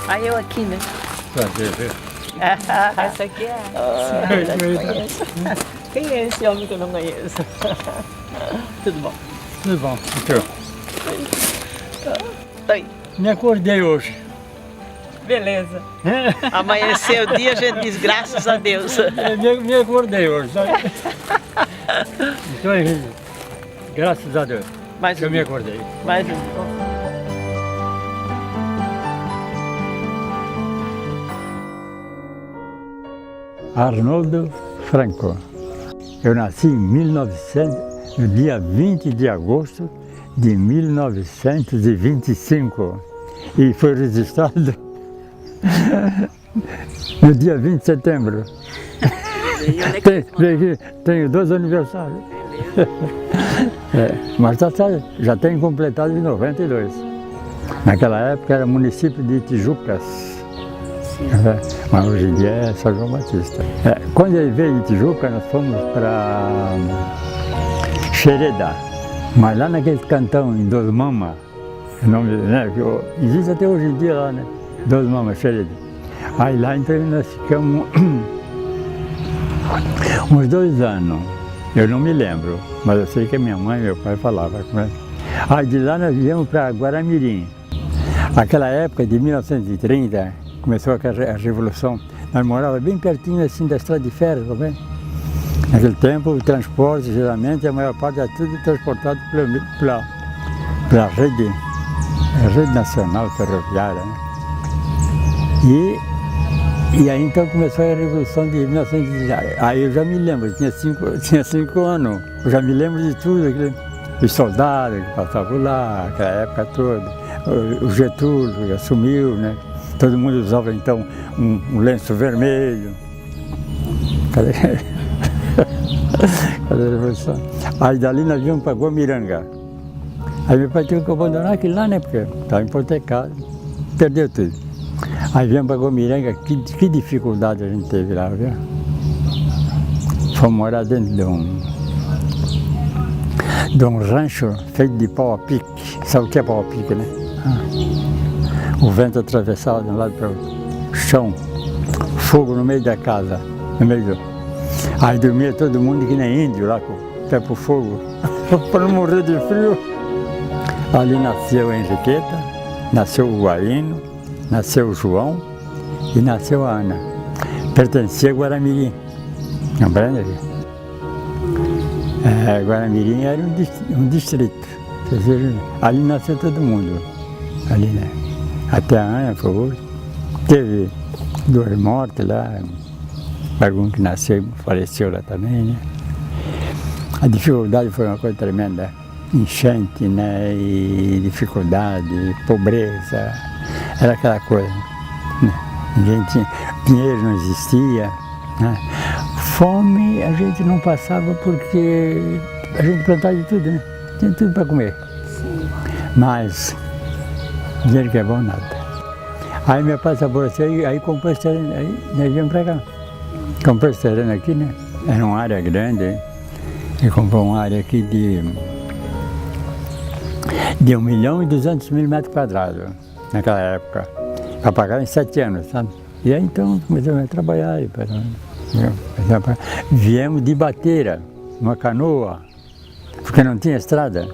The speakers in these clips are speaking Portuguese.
Aí eu aqui, né? Prazer, viu? Essa aqui é a conheço. Quem é esse homem que eu não conheço? Tudo bom? Tudo bom. Então, Oi. me acordei hoje. Beleza. Amanheceu o dia, a gente diz graças a Deus. Me acordei hoje, sabe? Então, graças a Deus, Mais que eu um me dia. acordei. Mais um dia. Arnoldo Franco. Eu nasci em 1900, no dia 20 de agosto de 1925 e foi registrado no dia 20 de setembro. Tenho 2 aniversários. Mas já tenho completado em 92. Naquela época era município de Tijucas. Mas hoje em dia é São João Batista. Quando ele veio de Tijuca, nós fomos para Xereda. Mas lá naquele cantão, em Dos Mamas, o nome, né, que existe até hoje em dia lá, né? Dos Mamas, Xereda. Aí lá então nós ficamos uns 2 anos. Eu não me lembro, mas eu sei que a minha mãe e meu pai falavam. Aí de lá nós viemos para Guaramirim. Aquela época de 1930, começou a Revolução, nós morávamos bem pertinho assim da estrada de ferro, tá vendo? Naquele tempo o transporte, geralmente, a maior parte era tudo transportado pela rede nacional ferroviária, né? E aí então começou a Revolução de 1930. Aí eu já me lembro, tinha 5 anos, eu já me lembro de tudo, os soldados que passavam lá, aquela época toda, o Getúlio assumiu, né? Todo mundo usava então um lenço vermelho. Cadê a Revolução? Aí dali nós viemos para Guamiranga. Aí meu pai teve que abandonar aquilo lá, né? Porque estava hipotecado, perdeu tudo. Aí viemos para Guamiranga, que dificuldade a gente teve lá, viu? Fomos morar dentro de um rancho feito de pau a pique. Sabe o que é pau a pique, né? O vento atravessava de um lado para o outro, chão, fogo no meio da casa, no meio do... Aí dormia todo mundo que nem índio lá, com o pé pro fogo, para não morrer de frio. Ali nasceu a Henriqueta, nasceu o Guarino, nasceu o João e nasceu a Ana. Pertencia a Guaramirim, lembrando ali? Guaramirim era um distrito, ali nasceu todo mundo, ali, né? Até a Ana foi hoje. Teve 2 mortes lá, algum que nasceu e faleceu lá também, né? A dificuldade foi uma coisa tremenda. Enchente, né? E dificuldade, pobreza, era aquela coisa, né? Ninguém tinha, dinheiro não existia, né? Fome a gente não passava porque a gente plantava de tudo, né? Tinha tudo para comer. Mas dinheiro que é bom, nada. Aí meu pai se aborreceu, aí comprou esse terreno, aí nós viemos para cá. Comprou esse terreno aqui, né? Era uma área grande, e comprou uma área aqui de 1.200.000 metros quadrados, naquela época. Para pagar em 7 anos, sabe? E aí então começamos a trabalhar. Viemos de Bateira, uma canoa, porque não tinha estrada.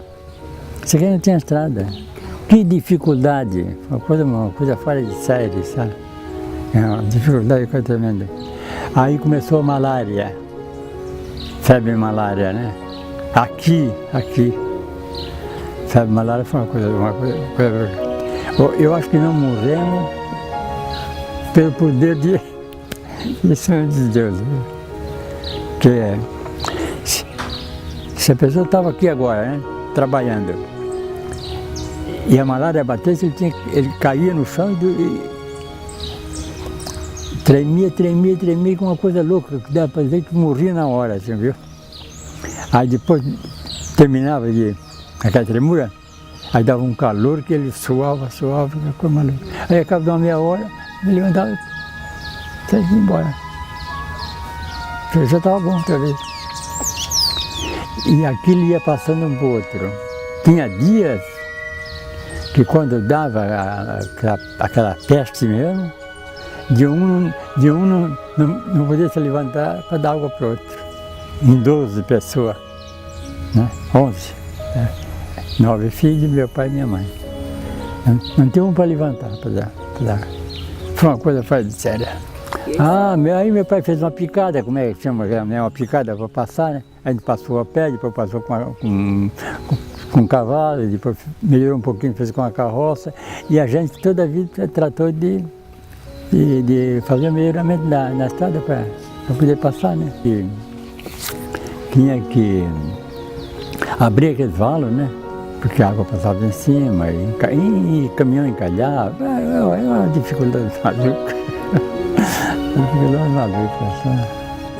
Isso aqui não tinha estrada. Que dificuldade, uma coisa fora de série, sabe? Uma dificuldade coisa tremenda. Aí começou a malária, febre malária, né? Aqui. Febre malária foi uma coisa. Eu acho que não morremos pelo poder de Deus. Porque se a pessoa estava aqui agora, né? Trabalhando, e a malária batesse, ele caía no chão e tremia, com uma coisa louca, que dava para dizer que morria na hora, assim, viu? Aí depois terminava aquela tremura, aí dava um calor que ele suava, ficou maluco. Aí ao cabo de uma meia hora, ele levantava e saía embora. Já estava bom outra vez. E aquilo ia passando um para o outro. Tinha dias que quando dava aquela peste mesmo, de um não podia se levantar para dar água para o outro. Em 12 pessoas, né? 11. Né? 9 filhos, meu pai e minha mãe. Não tinha um para levantar para dar. Foi uma coisa fora de séria. Aí meu pai fez uma picada, como é que chama? Uma picada para passar, né? A gente passou a pé, depois passou com cavalo, depois melhorou um pouquinho, fez com a carroça. E a gente toda a vida tratou de fazer o melhoramento na estrada para poder passar, né? E tinha que abrir aqueles valos, né? Porque a água passava em cima e caminhão encalhava. É uma dificuldade maluca.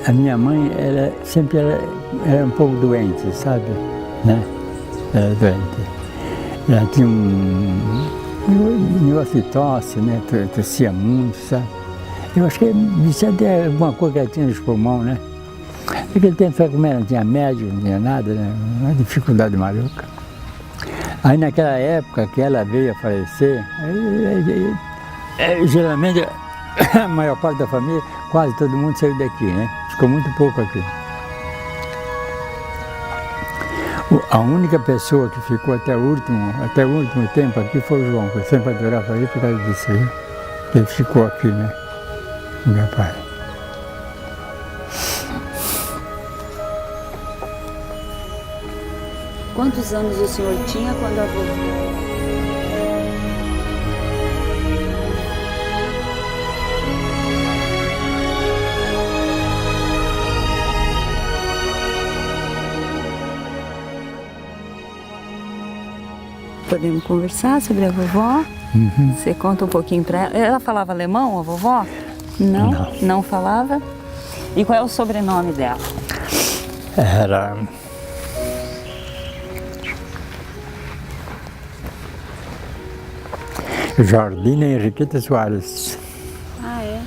A minha mãe, ela sempre era um pouco doente, sabe? Né? Era doente. Ela tinha um negócio de tosse, né? Tossia muito, sabe? Eu acho que isso até alguma coisa que ela tinha nos pulmões, né? Naquele tempo, sabe como era? Não tinha médico, não tinha nada, né? Uma dificuldade maluca. Aí naquela época que ela veio a falecer, geralmente a maior parte da família, quase todo mundo saiu daqui, né? Ficou muito pouco aqui. A única pessoa que ficou até o último tempo aqui foi o João, que eu sempre adorava ele por causa disso aí. Ele ficou aqui, né? O meu pai. Quantos anos o senhor tinha quando a vovó? Podemos conversar sobre a vovó? Uhum. Você conta um pouquinho para ela. Ela falava alemão, a vovó? Não? Não falava? E qual é o sobrenome dela? Era... Jordina Henriqueta Soares. Ah, é?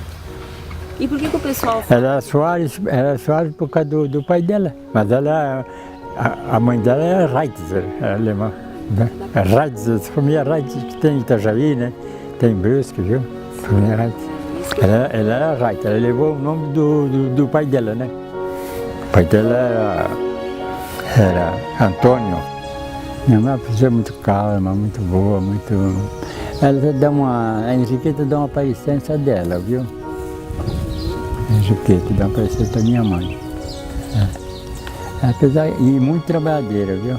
E por que o pessoal... Era Soares por causa do pai dela, mas a mãe dela era Reitzer, era alemã. Né? Reitzer, a família Reitzer que tem em Itajaí, né? Tem em Brusque, viu? Família Reitzer. Ela era Reitzer, ela levou o nome do pai dela, né? O pai dela era Antônio. Minha mãe é uma pessoa muito calma, muito boa, muito... a Henriqueta dá uma parecência dela, viu? A Henriqueta dá uma parecência da minha mãe. E muito trabalhadeira, viu?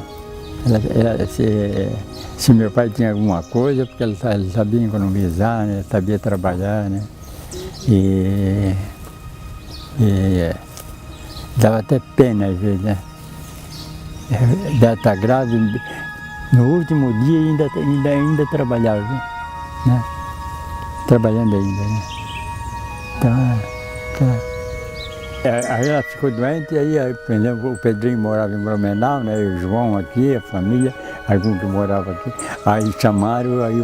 Se meu pai tinha alguma coisa, porque ela sabia economizar, né? Sabia trabalhar, né? E dava até pena às vezes, né? Ela está grávida. No último dia ainda trabalhava, né? Trabalhando ainda, né? Então, aí ela ficou doente, aí por exemplo, o Pedrinho morava em Blumenau, né? O João aqui, a família, algum que morava aqui. Aí chamaram, aí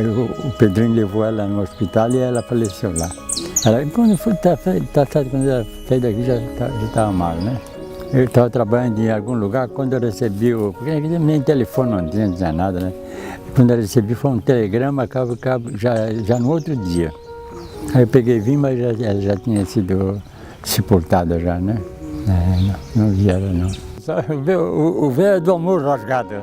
o Pedrinho levou ela no hospital e ela faleceu lá. Quando ela saiu daqui já estava mal, né? Eu estava trabalhando em algum lugar, quando eu recebi, porque nem telefone não tinha nada, né? Quando eu recebi foi um telegrama, já no outro dia. Aí eu peguei e vim, mas ela já tinha sido sepultada já, né? Não vi ela não. Só o velho do amor rasgado.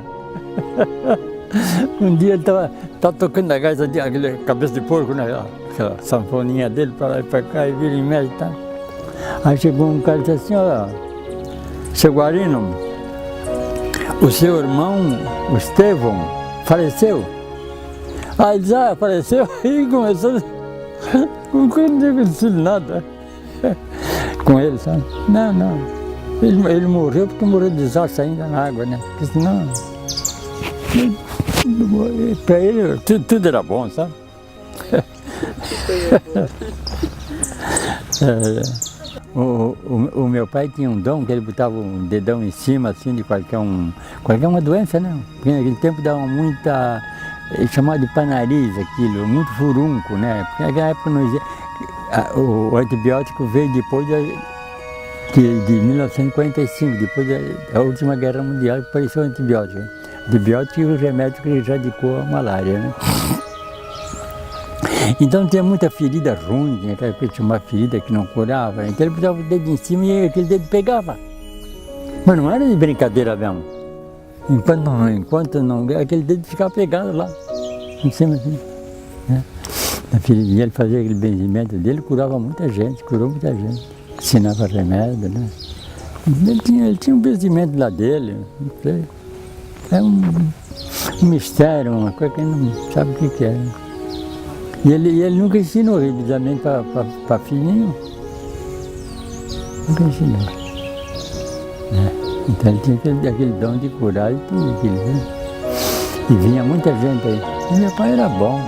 Um dia ele estava tocando a gaita, aquela cabeça de porco, né? Aquela sanfoninha dele para lá e para cá, e vira e mexe e tal. Aí chegou um cara e disse assim, olha, seu Guarino, o seu irmão, o Estevão, faleceu? Aí ele disse, faleceu? E começou, não disse nada com ele, sabe? Não, ele morreu porque morreu de desastre ainda na água, né? Porque senão, para ele tudo era bom, sabe? O meu pai tinha um dom que ele botava um dedão em cima assim de qualquer uma doença, né? Porque naquele tempo dava muita, chamava de panariz aquilo, muito furúnculo, né? Porque naquela época não existia, o antibiótico veio depois de 1945, depois da última guerra mundial que apareceu o antibiótico. antibiótico e o remédio que erradicou a malária, né? Então tinha muita ferida ruim, tinha aquela coisa, tinha uma ferida que não curava, então ele botava o dedo em cima e aquele dedo pegava. Mas não era de brincadeira mesmo. Enquanto não, aquele dedo ficava pegado lá, em cima assim, né? A ferida, ele fazia aquele benzimento dele, curava muita gente, curou muita gente. Ensinava remédio, né? Ele tinha um benzimento lá dele, não sei. É um mistério, uma coisa que ele não sabe o que é. E ele nunca ensinou revisamento para filhinho. Nunca ensinou. Né? Então ele tinha aquele dom de curar, ele tinha aquilo, né? E vinha muita gente aí. E meu pai era bom.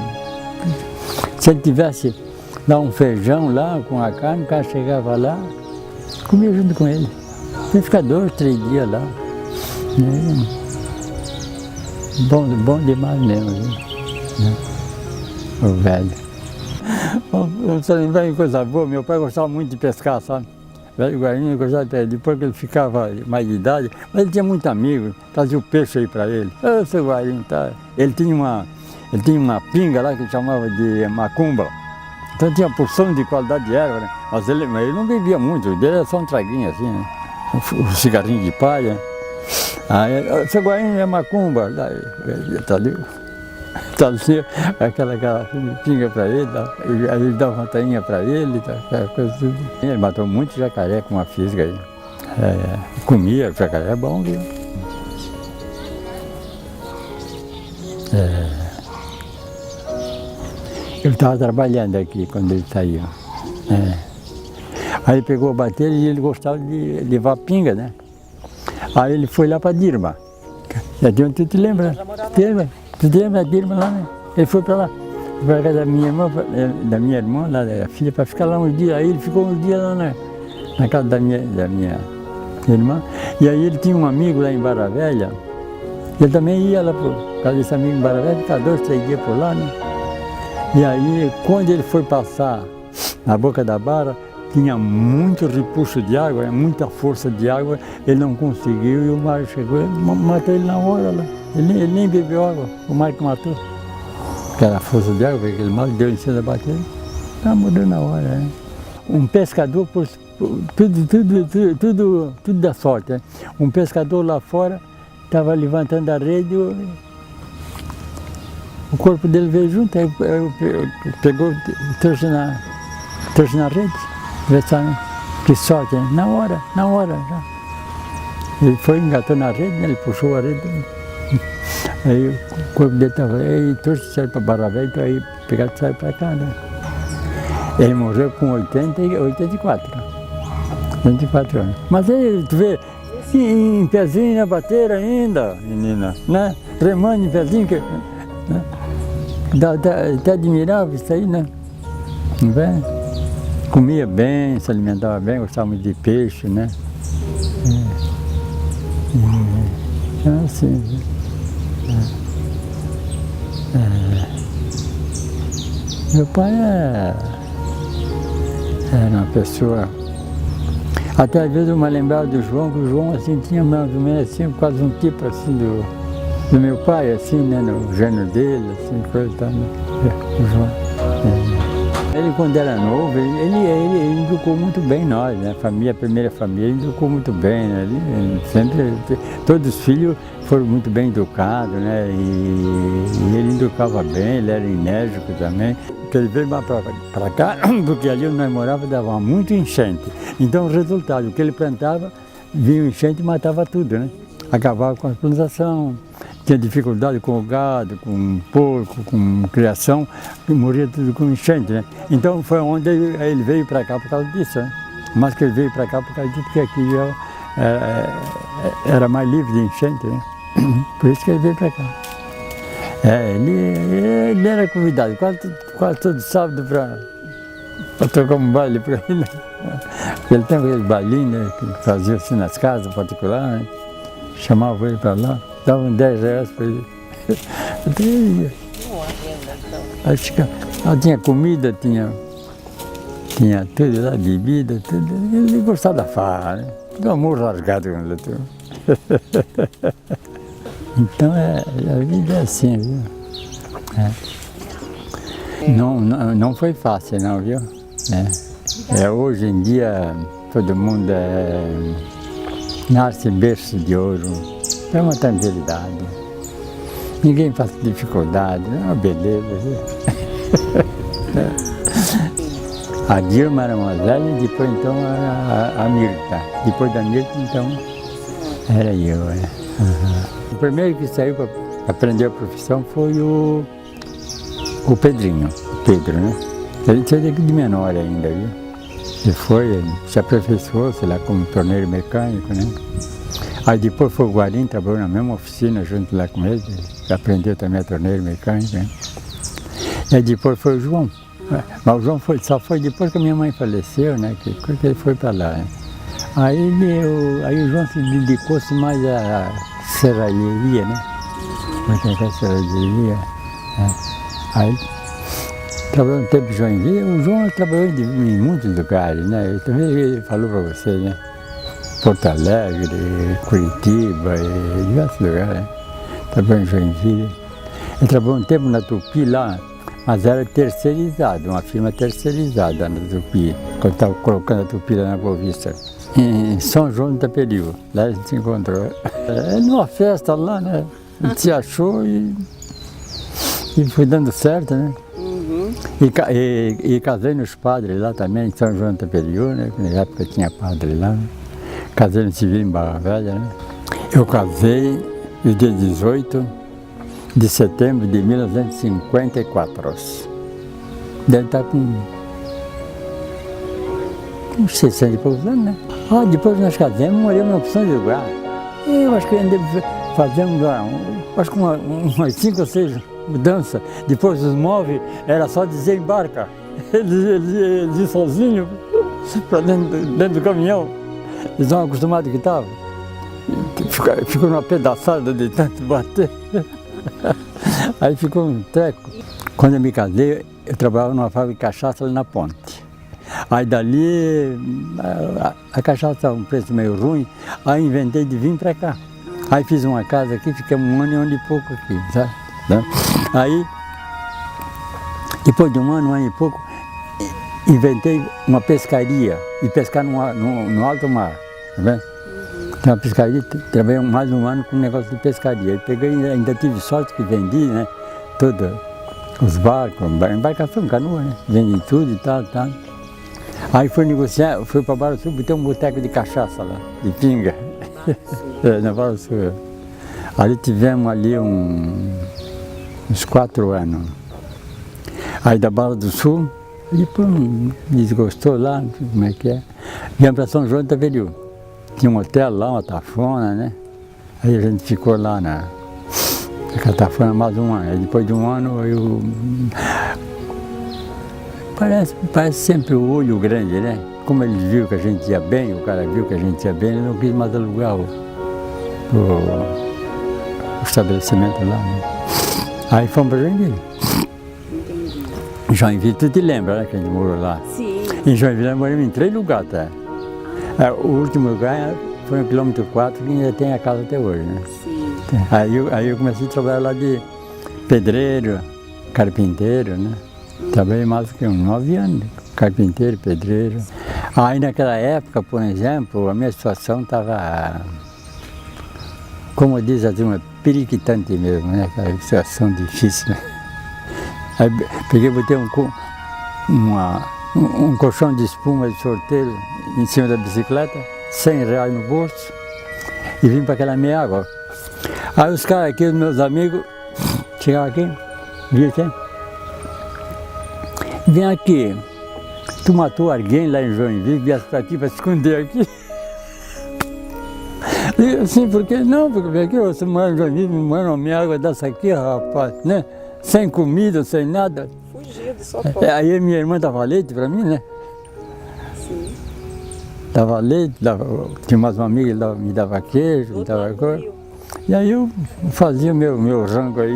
Se ele tivesse lá um feijão lá com a carne, o cara chegava lá, comia junto com ele. Ele fica 2, 3 dias lá. Né? Bom demais mesmo. Né? O velho. Você lembra de coisa boa? Meu pai gostava muito de pescar, sabe? Velho Guarinho gostava de pescar. Depois que ele ficava mais de idade, mas ele tinha muito amigo, trazia o peixe aí para ele. Ô, seu Guarinho, tá? Ele tinha uma pinga lá que ele chamava de macumba. Então tinha porção de qualidade de erva, né? Mas ele não bebia muito, o dele era só um traguinho assim, né? Um cigarrinho de palha. Aí, seu Guarinho é macumba. Daí, tá ali. Trazia aquela pinga para ele, aí ele dava uma tainha para ele, aquela coisa tudo. Ele matou muito jacaré com uma fisga aí. Comia, o jacaré é bom, viu? Eu estava trabalhando aqui quando ele saiu. Aí ele pegou a bateria e ele gostava de levar pinga, né? Aí ele foi lá para Dirma. Tu te lembra? Tu te lembra da Dirma lá, né? Ele foi para lá, para casa da minha irmã, lá da filha, para ficar lá uns dias. Aí ele ficou uns dias lá na casa da minha irmã. E aí ele tinha um amigo lá em Barra Velha. Ele também ia lá para casa desse amigo em Barra Velha, ficava 2, 3 dias por lá, né? E aí, quando ele foi passar na boca da barra, tinha muito repuxo de água, muita força de água, ele não conseguiu e o mar chegou e matou ele na hora lá. Ele nem bebeu água, o mar que matou. Aquela força de água, aquele mar deu em cima da bateria, morreu na hora, né? Um pescador, tudo da sorte, né? Um pescador lá fora estava levantando a rede, o corpo dele veio junto, aí pegou, trouxe na rede. Que sorte, né? Na hora já. Ele foi, engatou na rede, né? Ele puxou a rede. Aí o corpo dele estava aí, trouxe, saiu para Barra Velha, então aí pegado e saiu para cá, né? Ele morreu com 84 anos. Mas aí, tu vê, em pezinho na bateira ainda, menina, né? Remando em pezinho, né? Até admirável isso aí, né? Não é? Comia bem, se alimentava bem, gostava muito de peixe, né? Assim. Meu pai era uma pessoa. Até às vezes eu me lembrava do João, que o João assim, tinha mais ou menos assim, quase um tipo assim do meu pai, assim, né? No gênero dele, assim, coisa e tal, né? O João. Ele, quando era novo, ele educou muito bem nós, né? A primeira família, ele educou muito bem, né? Ele sempre, todos os filhos foram muito bem educados, né? E ele educava bem, ele era enérgico também. Porque ele veio para cá, porque ali onde nós morávamos dava muito enchente. Então o resultado, o que ele plantava, vinha enchente e matava tudo, né? Acabava com a plantação. Tinha dificuldade com o gado, com o porco, com criação, e morria tudo com enchente, né? Então foi onde ele veio para cá por causa disso, né? Mas que ele veio para cá por causa disso, porque aqui era mais livre de enchente, né? Por isso que ele veio para cá. Ele era convidado quase todo sábado para tocar um baile para ele. Ele tem aquele bailinho, né, que fazia assim nas casas particulares, né? Chamavam ele para lá. Davam 10 reais para ele. Até ia. Acho que tinha comida, tinha tudo lá, bebida, tudo. Ele gostava da farra, né? Tudo amor rasgado com ele. Então a vida é assim, viu? Não foi fácil não, viu? Hoje em dia todo mundo nasce em berço de ouro, é uma tranquilidade. Ninguém passa dificuldade, é uma beleza, viu? A Dilma era uma velha e depois então a Mirta. Depois da Mirta então era eu. O primeiro que saiu para aprender a profissão foi o Pedrinho, o Pedro, né? Ele saiu daqui de menor ainda, viu? Ele se aperfeiçoou, sei lá, como torneiro mecânico, né? Aí depois foi o Guarim, trabalhou na mesma oficina junto lá com ele, aprendeu também a torneiro mecânico, né? E aí depois foi o João. Mas o João só foi depois que a minha mãe faleceu, né? Que ele foi para lá. Né? Aí o João se dedicou-se mais à serralheria, né? Foi tentar a serralheria. Aí trabalhou um tempo em Joinville. O João trabalhou em muitos lugares, né? Ele também falou para você, né? Porto Alegre, Curitiba, diversos lugares. Né? Trabalhou em Joinville. Ele trabalhou um tempo na Tupi lá. Mas era terceirizado, uma firma terceirizada na Tupi, quando estava colocando a Tupi lá na Boa Vista. Em São João do Taperiú, lá a gente se encontrou. Numa festa lá, né? A gente se achou e foi dando certo, né? Uhum. E casei nos padres lá também, em São João do Taperiú, né? Na época tinha padre lá. Né? Casei no civil em Barra Velha, né? Eu casei no dia 18 de setembro de 1954. Deve estar com 60 e poucos anos, né? Depois nós casamos, moramos na opção de lugar. Eu acho que fazemos acho que umas 5 ou 6 mudanças. Depois os móveis, era só desembarcar. Eles iam sozinhos para dentro do caminhão. Eles estavam acostumados que estavam. Ficou numa pedaçada de tanto bater. Aí ficou um treco. Quando eu me casei, eu trabalhava numa fábrica de cachaça ali na Ponte. Aí dali, a cachaça estava um preço meio ruim, aí inventei de vir para cá. Aí fiz uma casa aqui, ficamos 1 ano e pouco aqui, sabe? Aí, depois de 1 ano e pouco, inventei uma pescaria, e pescar no alto mar, tá vendo? Tem uma pescaria, trabalhei mais 1 ano com um negócio de pescaria. Peguei, ainda tive sorte que vendi, né? Todos os barcos, embarcação, canoa, né? Vendi tudo e tal. Aí fui negociar, fui para Barra Sul, botei um boteco de cachaça lá, de pinga. Na Barra Sul. Ali tivemos ali uns 4 anos. Aí da Barra do Sul, depois me desgostou lá, não sei como é que é. Viemos para São João do Taperiú. Tinha um hotel lá, uma tafona, né? Aí a gente ficou lá na tafona mais 1 ano. Aí depois de 1 ano, parece sempre o olho grande, né? Como ele viu que a gente ia bem, o cara viu que a gente ia bem, ele não quis mais alugar o estabelecimento lá, né? Aí fomos para Joinville. Joinville, tu te lembra, né, que a gente morou lá? Sim. Em Joinville nós moramos em 3 lugares, tá? O último lugar foi no quilômetro 4, que ainda tem a casa até hoje, né? Sim. Aí eu comecei a trabalhar lá de pedreiro, carpinteiro, né? Trabalhei mais do que uns 9 anos, carpinteiro, pedreiro. Aí naquela época, por exemplo, a minha situação estava, como diz a turma, periquitante mesmo, né? Aquela situação difícil, né? Aí peguei, botei um colchão de espuma de sorteiro em cima da bicicleta, R$100 no bolso, e vim para aquela minha água. Aí os caras aqui, os meus amigos, chegavam aqui, viu aqui? Vem aqui, tu matou alguém lá em Joinville, viesse para aqui para se esconder aqui. E assim, por que não? Porque vem aqui, você mora em Joinville, me manda uma minha água dessa aqui, rapaz, né? Sem comida, sem nada. Fugido, só pode. Aí minha irmã dava leite para mim, né? Sim. Dava leite, tinha mais uma amiga que me dava queijo, me dava coisa. E aí eu fazia meu rango aí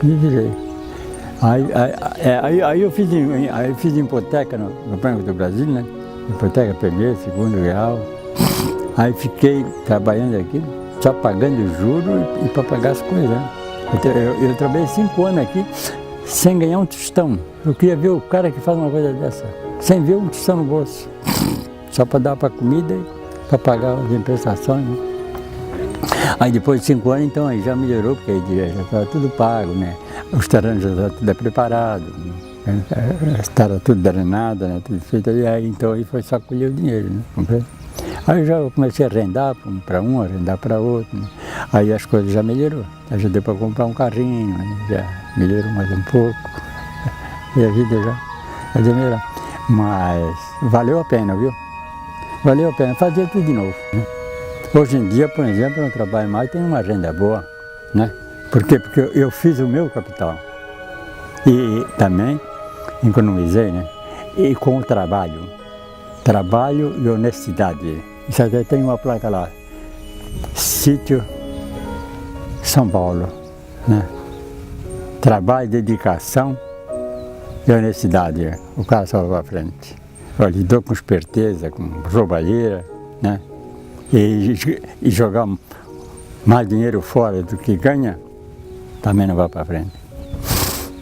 e me virei. Aí eu fiz hipoteca no Banco do Brasil, né? Hipoteca primeiro, segundo grau. Aí fiquei trabalhando aqui, só pagando juro e para pagar as coisas. Né? Eu trabalhei 5 anos aqui sem ganhar um tostão. Eu queria ver o cara que faz uma coisa dessa, sem ver um tostão no bolso. Só para dar para comida e para pagar as prestações. Né? Aí depois de 5 anos, então, aí já melhorou, porque aí já estava tudo pago, né? Os terrenos já estavam tudo preparado, né? Estava tudo drenado, né? Tudo feito. E aí, então, aí foi só colher o dinheiro, né? Comprei. Aí eu já comecei a arrendar para um, arrendar para outro, né? Aí as coisas já melhorou. Aí já deu para comprar um carrinho, né? Já melhorou mais um pouco. E a vida já melhorou. Mas valeu a pena, viu? Valeu a pena fazer tudo de novo, né? Hoje em dia, por exemplo, eu não trabalho mais, tenho uma renda boa, né? Por quê? Porque eu fiz o meu capital. E também economizei, né? E com o trabalho. Trabalho e honestidade. Isso até tem uma placa lá. Sítio São Paulo, né? Trabalho, dedicação e honestidade. O cara só vai para frente. Eu lidou com esperteza, com roubalheira, né? E jogar mais dinheiro fora do que ganha, também não vai para frente.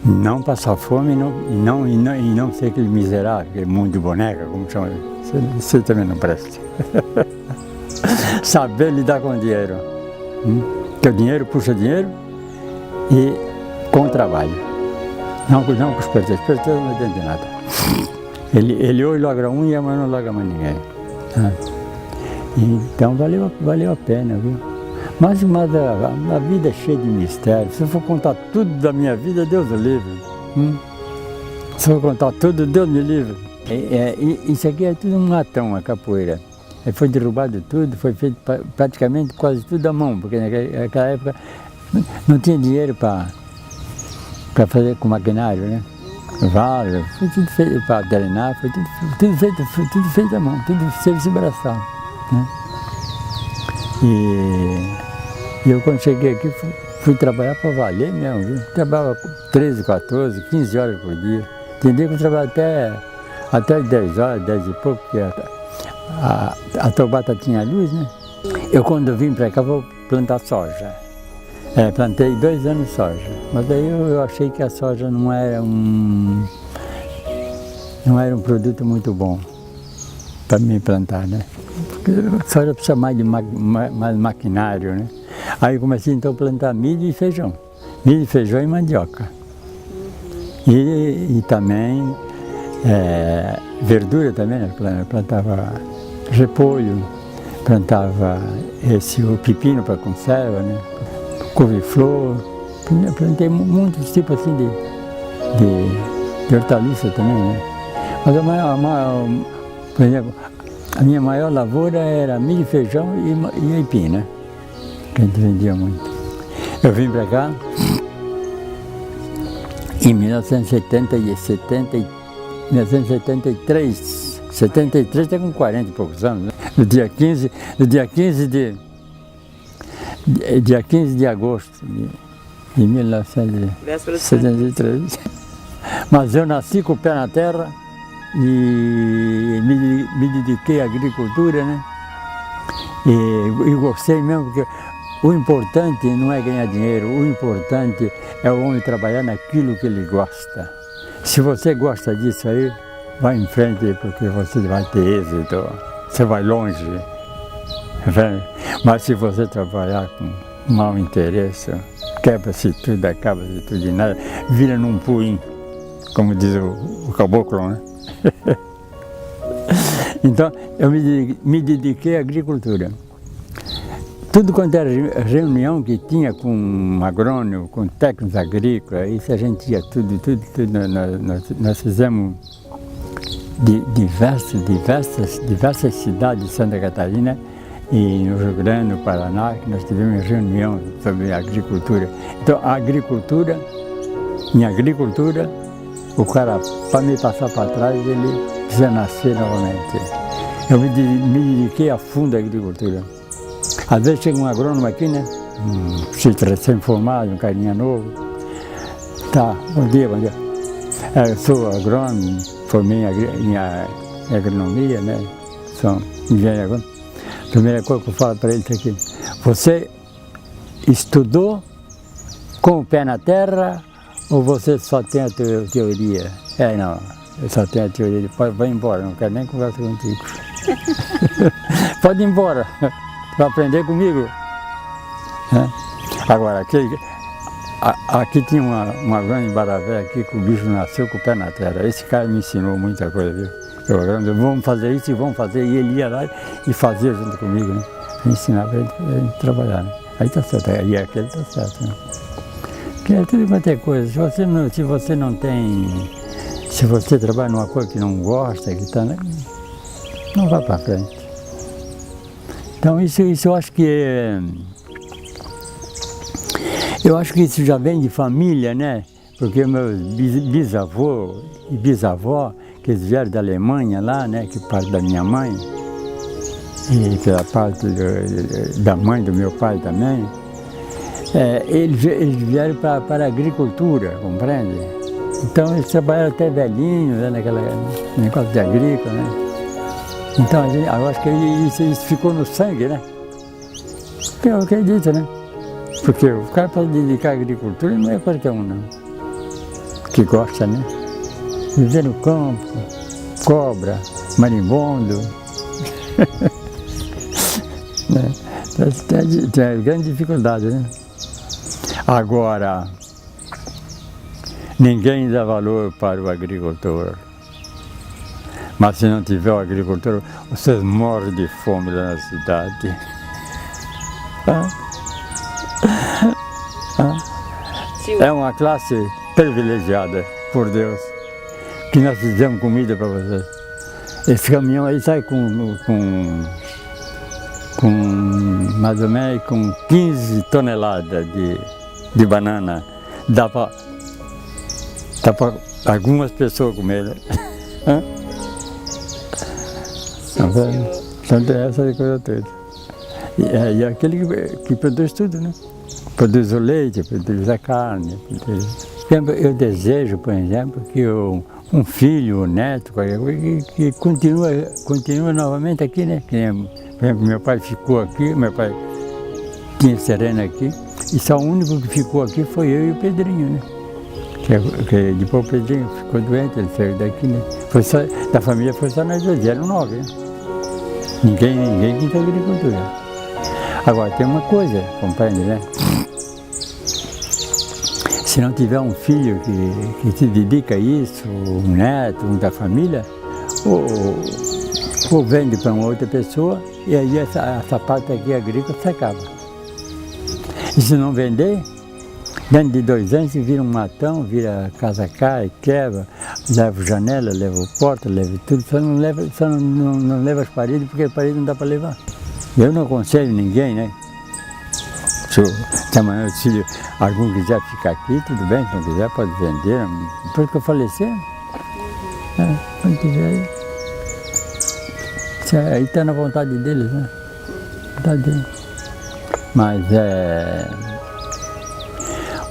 Não passar fome e não ser aquele miserável, aquele mundo de boneca, como chama. Isso também não presta. Saber lidar com o dinheiro. Porque o dinheiro puxa dinheiro e com o trabalho. Não com esperteza. Esperteza não adianta nada. Ele hoje logra um e amanhã não logra mais ninguém. Então valeu a pena, viu? Mas a vida é cheia de mistério. Se eu for contar tudo da minha vida, Deus o livre. Se eu for contar tudo, Deus me livre. Isso aqui é tudo um matão, a capoeira. Foi derrubado tudo, foi feito praticamente quase tudo à mão, porque naquela época não tinha dinheiro para fazer com maquinário, né? Vale, foi tudo feito para drenar, foi tudo feito à mão, tudo serviço braçal. Né? E eu quando cheguei aqui fui trabalhar para valer mesmo, viu? Trabalhava 13, 14, 15 horas por dia. Tem dia que eu trabalhava até 10 horas, 10 e pouco, porque a Tobata tinha luz, né? Eu quando vim para cá vou plantar soja. Plantei 2 anos de soja, mas aí eu achei que a soja não era um produto muito bom para mim plantar, né? Porque a soja precisa mais de mais maquinário, né? Aí comecei então a plantar milho e feijão e mandioca. E também verdura também, né? Plantava repolho, plantava o pepino para conserva, né? Couve-flor, plantei muitos tipos assim de hortaliça também, né? Mas por exemplo, a minha maior lavoura era milho, feijão e aipim, né? Que a gente vendia muito. Eu vim para cá em 1973. 73 tem com 40 e poucos anos, né? No dia 15 de agosto de 1973. Mas eu nasci com o pé na terra e me dediquei à agricultura, né? E gostei mesmo, porque o importante não é ganhar dinheiro, o importante é o homem trabalhar naquilo que ele gosta. Se você gosta disso aí, vai em frente, porque você vai ter êxito, você vai longe. Mas se você trabalhar com mau interesse, quebra-se tudo, acaba-se tudo de nada, vira num puim, como diz o caboclo, né? Então, eu me dediquei à agricultura. Tudo quanto era reunião que tinha com agrônomo, com técnicos agrícolas, isso a gente ia tudo. Nós fizemos diversas cidades de Santa Catarina e no Rio Grande, no Paraná, que nós tivemos reunião sobre a agricultura. Então, em agricultura, o cara, para me passar para trás, ele precisa nascer novamente. Eu me dediquei a fundo à agricultura. Às vezes chega um agrônomo aqui, né? Recém-formado, um carinha novo. Tá, bom dia. Eu sou agrônomo, formei em agronomia, né? Sou engenheiro agrônomo. A primeira coisa que eu falo para ele é que Você estudou com o pé na terra ou você só tem a teoria? Não, eu só tenho a teoria. Depois vai embora, não quero nem conversar contigo. Pode ir embora, para aprender comigo. Agora, aqui tinha uma grande baravé aqui que o bicho nasceu com o pé na terra. Esse cara me ensinou muita coisa, viu? Vamos fazer isso e vamos fazer. E ele ia lá e fazia junto comigo, né? Ensinava a gente trabalhar, né? Aí tá certo, e aquele tá certo, né? Porque é tudo quanto é coisa. Se você trabalha numa coisa que não gosta, que tá, né? Não vai para frente. Então isso eu acho que isso já vem de família, né? Porque meus bisavô e bisavó, que eles vieram da Alemanha lá, né? Que parte da minha mãe, e pela parte da mãe do meu pai também, eles vieram para a agricultura, compreende? Então eles trabalharam até velhinhos, né, naquele negócio de agrícola, né? Então eu acho que isso ficou no sangue, né? Eu acredito, né? Porque o cara para dedicar à agricultura não é qualquer um, não. Que gosta, né? Viver no campo, cobra, marimbondo. Né? Tem grande dificuldade, né? Agora, ninguém dá valor para o agricultor. Mas se não tiver o agricultor, vocês morrem de fome lá na cidade. É uma classe privilegiada, por Deus, que nós fizemos comida para vocês. Esse caminhão aí sai com mais ou menos com 15 toneladas de banana. Dá para algumas pessoas comer, né? Então tem essa coisa toda. E aquele que produz tudo, né? Produz o leite, produz a carne. Eu desejo, por exemplo, que um filho, um neto, qualquer coisa, que continue novamente aqui, né? Por exemplo, meu pai ficou aqui, meu pai tinha terreno aqui, e só o único que ficou aqui foi eu e o Pedrinho, né? Que depois o Pedrinho ficou doente, ele saiu daqui, né? Da família foi só nós dois, eram 9, né? Ninguém quis agricultura. Agora tem uma coisa, compreende, né? Se não tiver um filho que se dedica a isso, um neto, um da família, ou vende para uma outra pessoa, e aí essa parte aqui agrícola se acaba. E se não vender, dentro de 2 anos vira um matão, vira casa cai, quebra, leva janela, leva porta, leva tudo, só não leva as paredes, porque as paredes não dá para levar. Eu não aconselho ninguém, né? Se amanhã o filho, algum quiser ficar aqui, tudo bem, se não quiser pode vender, depois que eu falecer, quando quiser aí está na vontade deles, né? Vontade deles. Mas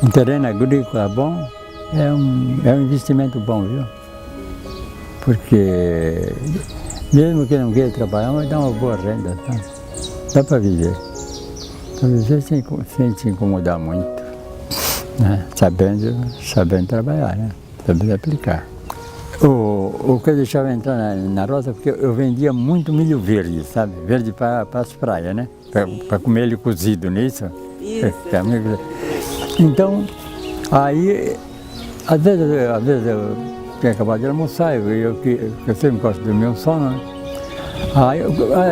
um terreno agrícola bom é um investimento bom, viu? Porque mesmo que não queira trabalhar, mas dá uma boa renda, tá? Dá para viver. Para viver sem se incomodar muito, né? Sabendo trabalhar, né? Sabendo aplicar. O que eu deixava entrar na roça, porque eu vendia muito milho verde, sabe? Verde para as praias, né? Para comer ele cozido nisso. Isso. Então, aí, às vezes eu tinha acabado de almoçar, eu sempre gosto do meu sono, né? Aí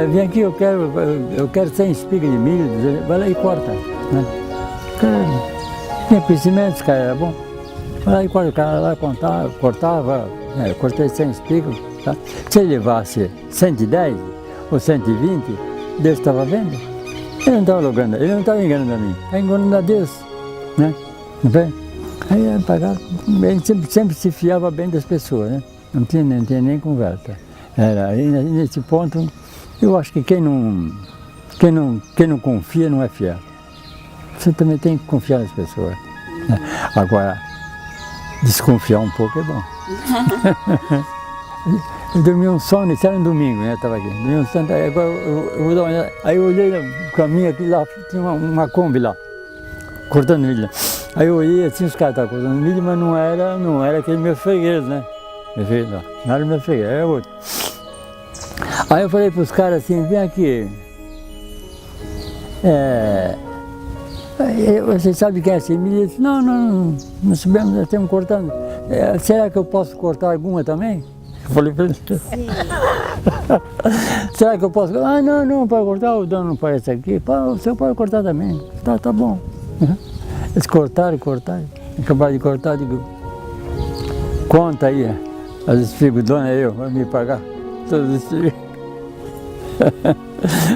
vem aqui, eu quero 100 espigas de milho, vai lá e corta, né? Tinha conhecimento, esse cara era bom. Vai lá e corta, o cara lá cortava, eu cortei 100 espigas, tá? Se ele levasse 110 ou 120, Deus estava vendo. Ele não estava logrando, ele não estava enganando a mim, estava enganando a Deus, né? Aí ia pagar, ele sempre se fiava bem das pessoas, né? Não tinha nem conversa. Aí nesse ponto, eu acho que quem não confia não é fiel. Você também tem que confiar nas pessoas, né? Agora, desconfiar um pouco é bom. Eu dormi um sono, isso era um domingo, né? Eu estava aqui. Dormi um sono, aí agora eu vou dar uma olhada. Aí eu olhei no caminho aqui lá, tinha uma Kombi lá, cortando milho. Aí eu olhei assim, os caras estavam cortando milho, mas não era aquele meu freguês, né? Meu freguês, não era meu freguês, era outro. Aí eu falei para os caras assim, vem aqui. Você sabe quem é esse milho? Ele disse, não sabemos, nós estamos cortando. Será que eu posso cortar alguma também? Eu falei para ele. Será que eu posso? Ah, não, pode cortar, o dono não parece aqui. O senhor pode cortar também. Tá bom. Eles cortaram. Acabaram de cortar, digo, conta aí, as espigas, dona vai me pagar todos os espigos.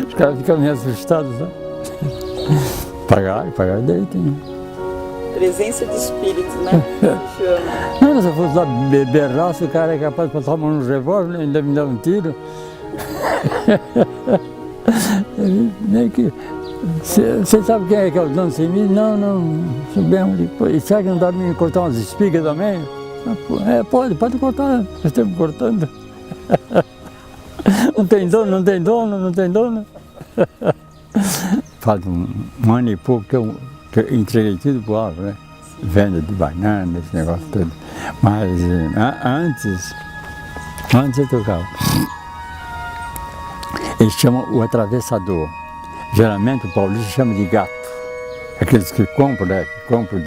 Os caras ficam meio assustados, sabe? Pagaram direitinho. Presença de espíritos, né? Não, se eu fosse lá berrar, se o cara é capaz de passar a mão no revólver, ainda me dá um tiro. Nem que... Você sabe quem é que é o dono sem milho? Não sabemos. E será que não dá para me cortar umas espigas também? Pode cortar, nós estamos cortando. Não tem dono. Faz um ano e pouco que eu entreguei tudo para o Álvaro, né? Venda de banana, esse negócio todo. Mas antes eu tocava. Eles chamam o atravessador. Geralmente o paulista chama de gato. Aqueles que compram, né? Que compram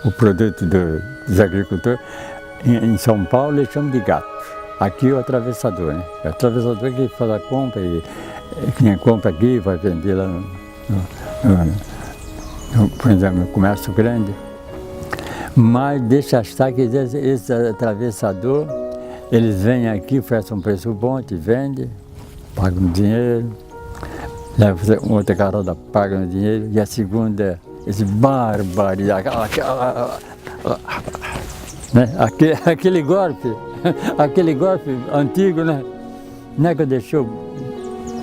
o produto dos agricultores. Em São Paulo eles chamam de gato. Aqui é o atravessador, né? O atravessador que faz a compra e quem compra aqui vai vender lá por exemplo, no comércio grande. Mas deixa estar que esse atravessador, eles vêm aqui, oferecem um preço bom, te vendem, pagam dinheiro, leva outra carroça, pagam dinheiro, e a segunda, esse barbaridade, né? Aquele golpe antigo, né? Não é que eu deixei o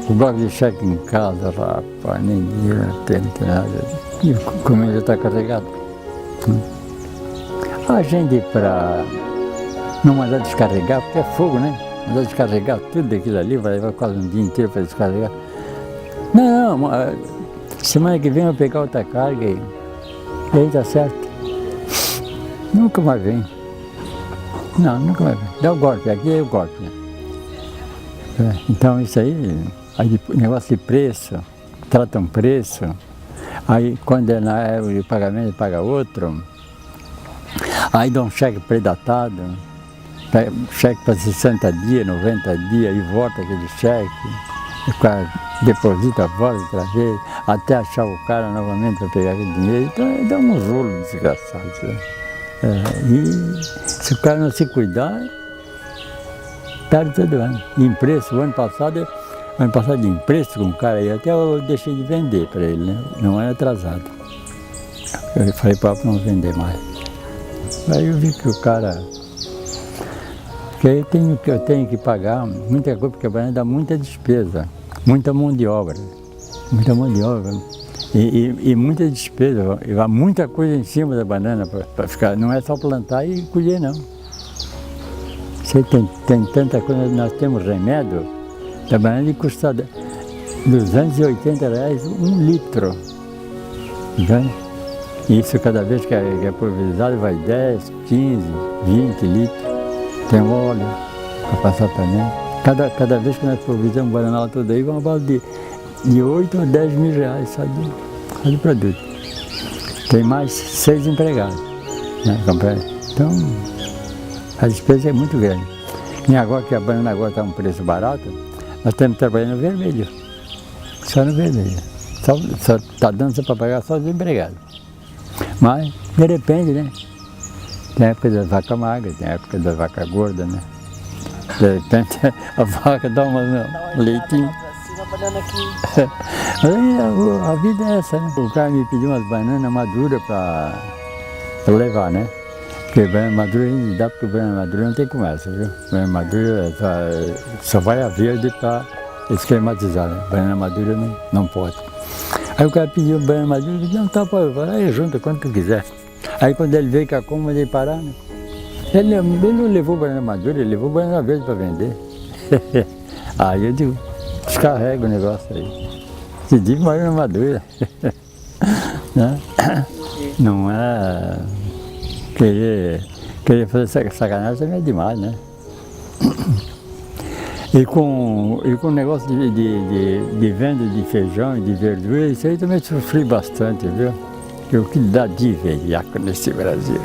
bloco de cheque em casa, rapaz, nem dinheiro não tem nada. E como ele já está carregado. A gente para não mandar descarregar, porque é fogo, né? Mandar descarregar tudo aquilo ali, vai levar quase um dia inteiro para descarregar. Não, semana que vem eu vou pegar outra carga e aí tá certo. Nunca mais vem. Não, nunca mais vem. Dá o golpe, aqui é o golpe, né? Então isso aí negócio de preço, trata um preço, aí quando é na época de pagamento paga outro, aí dá um cheque predatado, cheque para 60 dias, 90 dias, e volta aquele cheque, o cara deposita, volta outra vez, até achar o cara novamente para pegar aquele dinheiro, então dá um rolo desgraçado. E se o cara não se cuidar, perde todo ano. Em preço, o ano passado de empresto com o cara aí, até eu deixei de vender para ele, né? Não era atrasado. Eu falei para não vender mais. Aí eu vi que o cara... Que eu tenho que pagar muita coisa, porque a banana dá muita despesa, muita mão de obra. E muita despesa, e vai muita coisa em cima da banana para ficar. Não é só plantar e colher, não. Você tem tanta coisa, nós temos remédio, da banana que custa R$280 um litro. Entende? Isso cada vez que é pulverizado vai 10, 15, 20 litros. Tem óleo para passar também. Cada vez que nós pulverizamos banana toda aí, vamos valer de 8 a 10 mil reais só de produto. Tem mais 6 empregados, né? Então, a despesa é muito grande. E agora que a banana agora está um preço barato, nós estamos trabalhando no vermelho. Só no vermelho. Só está dando para pagar só os empregados. Mas, de repente, né? Tem a época da vaca magra, tem a época da vaca gorda, né? De repente a vaca dá um leitinho. A vida é essa, né? O cara me pediu umas bananas maduras para levar, né? Porque banana madura a gente dá, porque banana madura não tem conversa, viu? Banana madura só vai a verde para esquematizar, né? Banana madura não pode. Aí o cara pediu banana madura, eu disse, não, tá, pô, vai lá e junta quanto tu quiser. Aí quando ele veio com a Kombi, mandei parar, né? Ele não levou banana madura, ele levou banana verde para vender. Aí eu digo, descarrega o negócio aí. Se diz banana madura. Né? Não é querer fazer sacanagem também é demais, né? E com o negócio de venda de feijão e de verdura, isso aí também sofri bastante, viu? Que o que dá de velhaco nesse Brasil.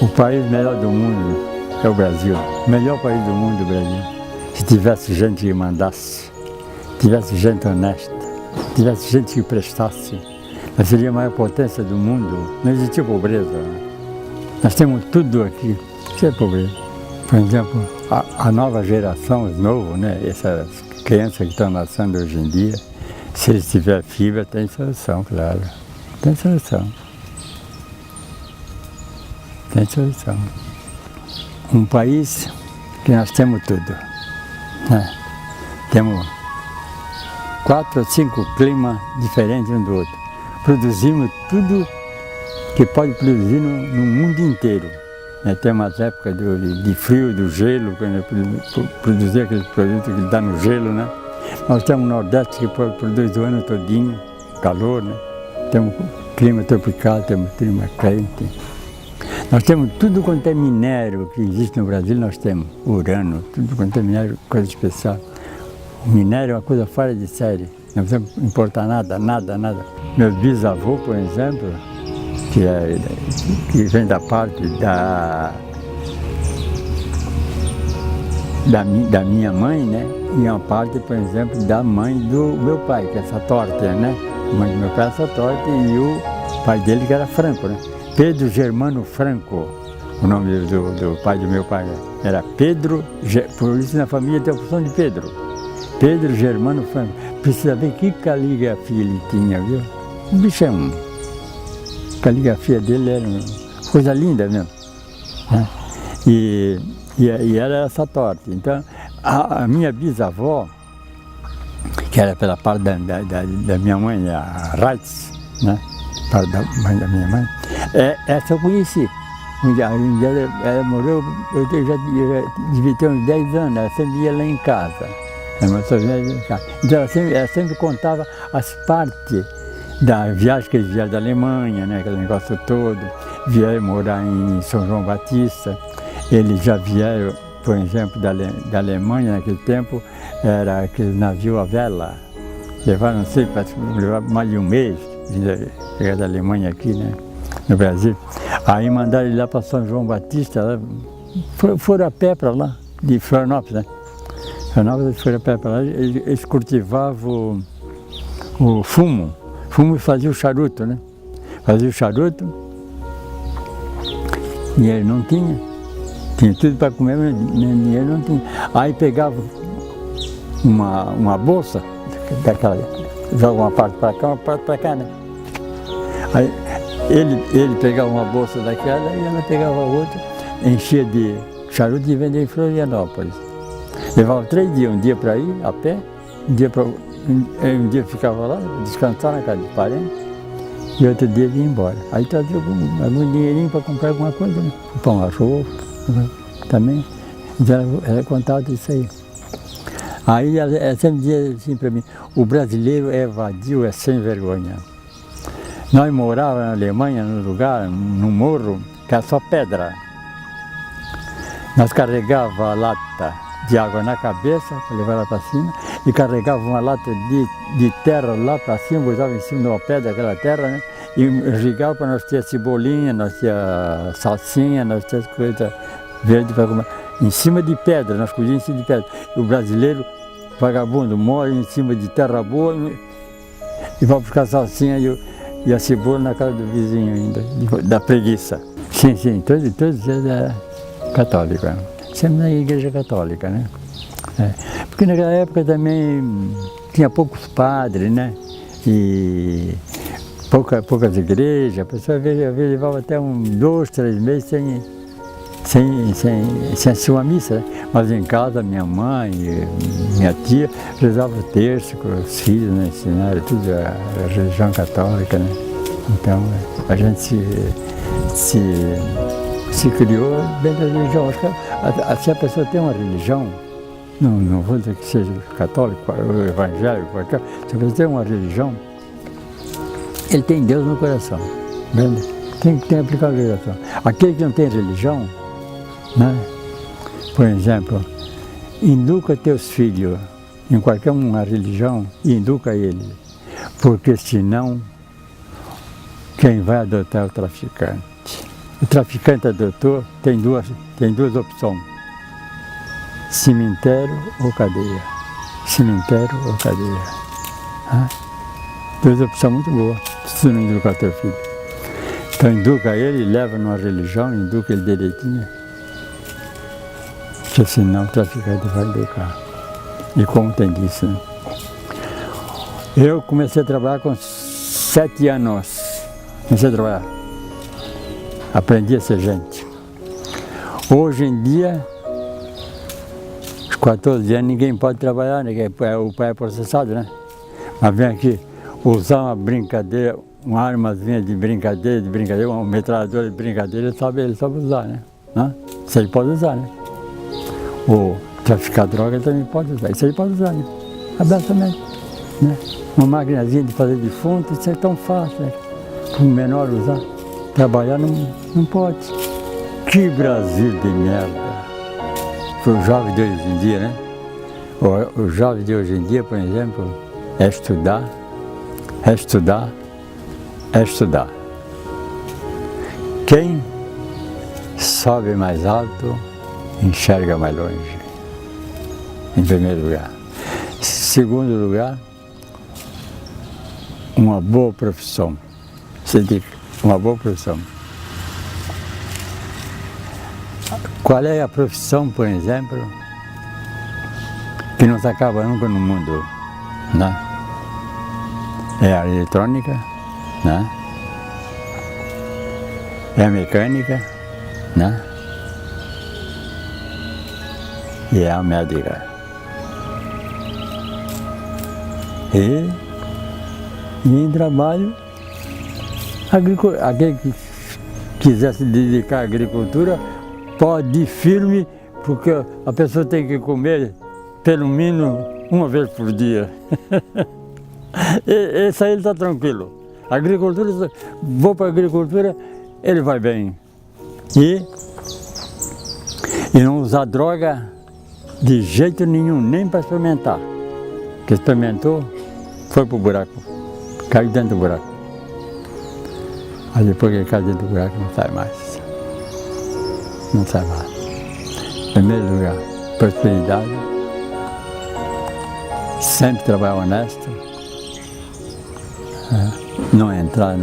O país melhor do mundo é o Brasil. O melhor país do mundo é o Brasil. Se tivesse gente que mandasse, tivesse gente honesta, tivesse gente que prestasse, nós seria a maior potência do mundo. Não existia pobreza. Nós temos tudo aqui, sem pobreza. Por exemplo, a nova geração, os novos, né? Essas crianças que estão nascendo hoje em dia, se eles tiverem fibra, tem solução, claro. Tem solução. Tem solução. Um país que nós temos tudo. Né? Temos 4 ou 5 climas diferentes um do outro. Produzimos tudo que pode produzir no mundo inteiro. Né? Tem umas épocas de frio, do gelo, quando produzir aqueles produtos que dá no gelo, né? Nós temos o Nordeste que produz o ano todinho, calor, né? Temos clima tropical, temos clima quente. Nós temos tudo quanto é minério que existe no Brasil, nós temos urano, tudo quanto é minério, coisa especial. O minério é uma coisa fora de série, não precisamos importar nada. Meus bisavôs, por exemplo, que vem da parte da minha mãe, né? E uma parte, por exemplo, da mãe do meu pai, que é essa torta, né? A mãe do meu pai é essa torta e o pai dele que era Franco, né? Pedro Germano Franco, o nome do pai do meu pai era Pedro, por isso na família tem a função de Pedro. Pedro Germano Franco. Precisa ver que caligrafia ele tinha, viu? O bichão. A caligrafia dele era uma coisa linda mesmo. Né? E ela era essa torta. Então, a minha bisavó, que era pela parte da minha mãe, a Reitz, né? Parte da mãe da minha mãe, essa eu conheci. Um dia ela morreu, eu já devia ter uns 10 anos, ela sempre ia lá em casa. Então ela sempre contava as partes da viagem que eles vieram da Alemanha, né, aquele negócio todo, vieram morar em São João Batista. Eles já vieram, por exemplo, da Alemanha naquele tempo, era aquele navio a vela. Levaram, não sei, levaram mais de um mês, chegar da Alemanha aqui, né, no Brasil. Aí mandaram ele lá para São João Batista, lá, foram a pé para lá, de Florianópolis, né? Eles foram a pé para lá, eles cultivavam o fumo e faziam o charuto, né? Fazia o charuto e ele não tinha tudo para comer, mas dinheiro não tinha. Aí pegava uma bolsa, daquela, joga uma parte para cá, uma parte para cá, né? Aí ele pegava uma bolsa daquela e ela pegava a outra, enchia de charuto e vendia em Florianópolis. Levava 3 dias, um dia para ir a pé, um dia ficava lá, descansar na casa de parente, e outro dia vinha embora. Aí trazia algum dinheirinho para comprar alguma coisa, né? Pão, arroz, também. Então ela contava isso aí. Aí ela sempre dizia assim para mim, o brasileiro é vadio, é sem vergonha. Nós morávamos na Alemanha, num lugar, num morro, que era só pedra. Nós carregávamos a lata de água na cabeça, para levar lá para cima, e carregava uma lata de terra lá para cima, botava em cima de uma pedra, aquela terra, né? E irrigava para nós ter cebolinha, nós tinha salsinha, nós tinha coisa verde para comer. Em cima de pedra, nós colhíamos em cima de pedra. E o brasileiro, vagabundo, mora em cima de terra boa e vai buscar a salsinha e a cebola na casa do vizinho ainda, da preguiça. Sim, todos eles eram católicos. Né? Sempre na igreja católica, né? Porque naquela época também tinha poucos padres, né? E poucas igrejas, a pessoa às vezes levava até 2, 3 meses sem assistir uma missa, né? Mas em casa minha mãe e minha tia rezavam o terço com os filhos, né? Ensinaram tudo a religião católica, né? Então, a gente se criou dentro da religião. Acho que se a pessoa tem uma religião, não vou dizer que seja católico, ou evangélico, qualquer, se a pessoa tem uma religião, ele tem Deus no coração. Entende? Tem que aplicar a religião. Aquele que não tem religião, né? Por exemplo, educa teus filhos em qualquer uma religião e educa ele, porque senão quem vai adotar é o traficante. O traficante adotou tem duas opções, cemitério ou cadeia. Cemitério ou cadeia. Ah, duas opções muito boas, se não educar teu filho. Então educa ele, leva numa religião, educa ele direitinho, porque senão o traficante vai educar. E como tem disso, né? Eu comecei a trabalhar com 7 anos. Comecei a trabalhar. Aprendi a ser gente. Hoje em dia, aos 14 anos, ninguém pode trabalhar, o pai é processado, né? Mas vem aqui, usar uma brincadeira, uma armazinha de brincadeira, uma metralhadora de brincadeira, ele sabe usar, né? Isso ele pode usar, né? Ou traficar droga ele também pode usar, isso ele pode usar, né? Abertamente, né? Uma maquinazinha de fazer defunto, isso é tão fácil, né? Para um menor usar. Trabalhar não pode. Que Brasil de merda. Foi o jovem de hoje em dia, né? O jovem de hoje em dia, por exemplo, é estudar, é estudar, é estudar. Quem sobe mais alto, enxerga mais longe, em primeiro lugar. Segundo lugar, uma boa profissão. Você diz, uma boa profissão. Qual é a profissão, por exemplo, que não se acaba nunca no mundo, né? É a eletrônica, né? É a mecânica, né? E é a médica. E em trabalho, aquele que quiser se dedicar à agricultura, pode ir firme, porque a pessoa tem que comer pelo mínimo uma vez por dia. Esse aí ele está tranquilo. Agricultura, vou para a agricultura, ele vai bem. E não usar droga de jeito nenhum, nem para experimentar. Porque experimentou, foi para o buraco, caiu dentro do buraco. Aí depois que ele cai dentro do buraco, não sai mais. Não sai mais. Em primeiro lugar, prosperidade, sempre trabalhar honesto, não entrar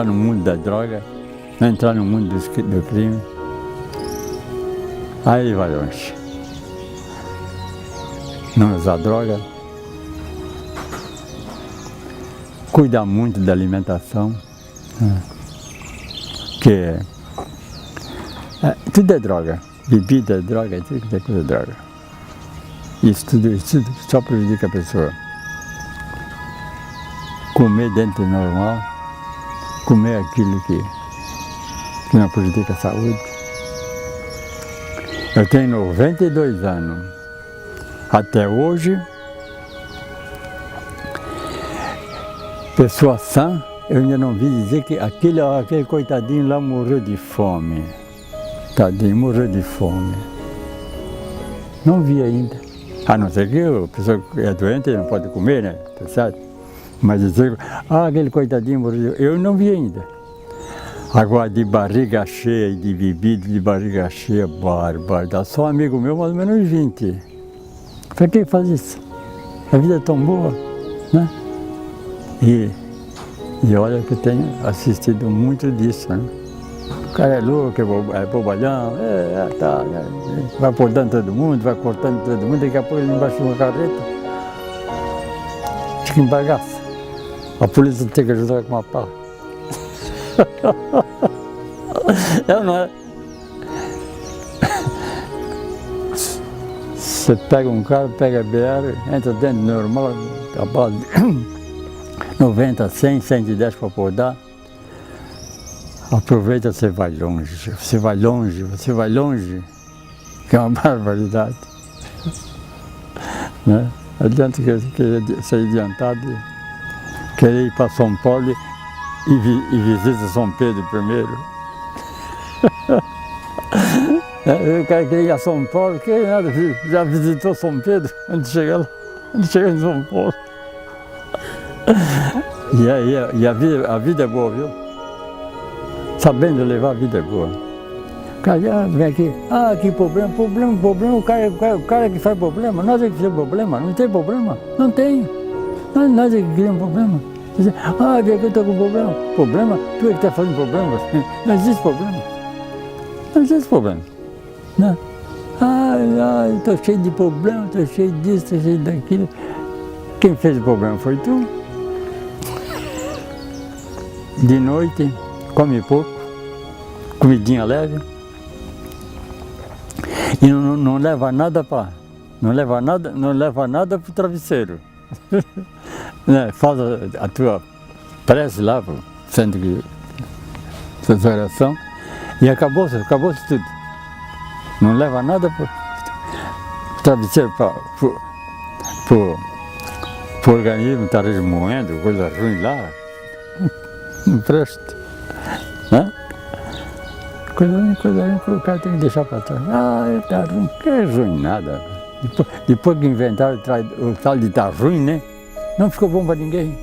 no mundo da droga, não entrar no mundo do crime. Aí vai longe. Não usar droga, cuidar muito da alimentação, que tudo é droga, bebida é droga, tudo é coisa droga. Isso tudo só prejudica a pessoa. Comer dentro do normal, comer aquilo que não prejudica a saúde. Eu tenho 92 anos. Até hoje, pessoa sã, eu ainda não vi dizer que aquele coitadinho lá morreu de fome. Tadinho, morreu de fome. Não vi ainda. A não ser que a pessoa que é doente não pode comer, né? Tá certo? Mas dizer, aquele coitadinho morreu, eu não vi ainda. Agora, de barriga cheia, de bebida, de barriga cheia, bárbaro. Só um amigo meu, mais ou menos 20. Para que faz isso? A vida é tão boa, né? E olha que eu tenho assistido muito disso, né? O cara é louco, é bobalhão, vai podando todo mundo, vai cortando todo mundo, daqui a pouco ele embaixo de uma carreta, fica em bagaço. A polícia tem que ajudar com uma pá. Não é? Você pega um carro, pega a BR, entra dentro do normal, a base 90, 100, 110 para podar, Aproveita, você vai longe, você vai longe, você vai longe, que é uma barbaridade. Né? Adianta querer ser adiantado, querer ir para São Paulo e visita São Pedro primeiro. Eu quero ir a São Paulo, que nada, já visitou São Pedro antes de chegar lá, antes de chegar em São Paulo. E a vida é boa, viu? Sabendo levar a vida é boa. O cara vem aqui, que problema, o cara que faz problema, nós é que fazemos problema, não tem problema, não tem. Nós é que criamos problema. Vem aqui, eu estou com problema. Problema? Tu é que está fazendo problema? Não existe problema. Não existe problema. Não. Estou cheio de problema, estou cheio disso, estou cheio daquilo. Quem fez o problema foi tu. De noite, come pouco, comidinha leve. E não leva nada para. Não leva nada para o travesseiro. Né? Faz a tua prece lá para o centro de oração e acabou-se tudo. Não leva nada para o travesseiro, para o organismo estar remoendo, coisa ruim lá. Não presta. Né? Coisa ruim que o cara tem que deixar para trás. Tá ruim, que é ruim nada. Depois que inventaram o tal de estar ruim, né? Não ficou bom para ninguém.